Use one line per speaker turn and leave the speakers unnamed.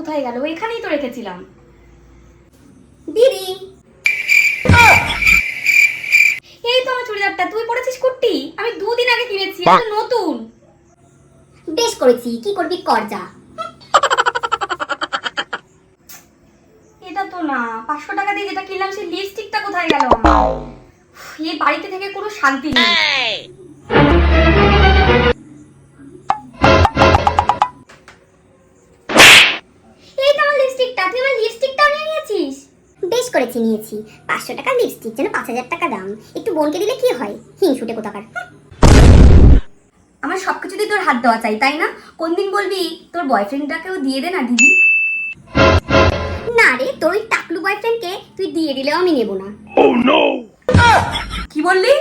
কোথায় গেল? এখানেই তো রেখেছিলাম।
দিদি,
এই তো আমার চুড়িদারটা। তুই পরেছিস কুর্তি? আমি 2 দিন আগে কিনেছি, এটা নতুন।
বেশ করেছি, কি করবি কর যা।
এটা তো না, 500 টাকা দিয়ে যেটা কিনলাম সেই লিপস্টিকটা কোথায় গেল আমার? এই বাড়িতে থেকে কোনো শান্তি নেই। এই তো আমার লিপস্টিকটা। তুই আমার লিপস্টিকটাও নিয়ে নিয়েছিস?
বেশ করেছি, নিয়েছি। 500 টাকা লিপস্টিক যেন 5000 টাকা দাম। একটু বোনকে দিলে কি হয়, হিংসুটে কোথাকার।
আমার সবকিছুতেই তোর হাত দেওয়া চাই, তাই না? কোন দিন বলবি তোর বয়ফ্রেন্ডটাকেও দিয়ে দে না দিদি?
না রে, তোর ওই টাকলু বয়ফ্রেন্ডকে তুই দিয়ে দিলেও আমি নেব না।
কি বললি?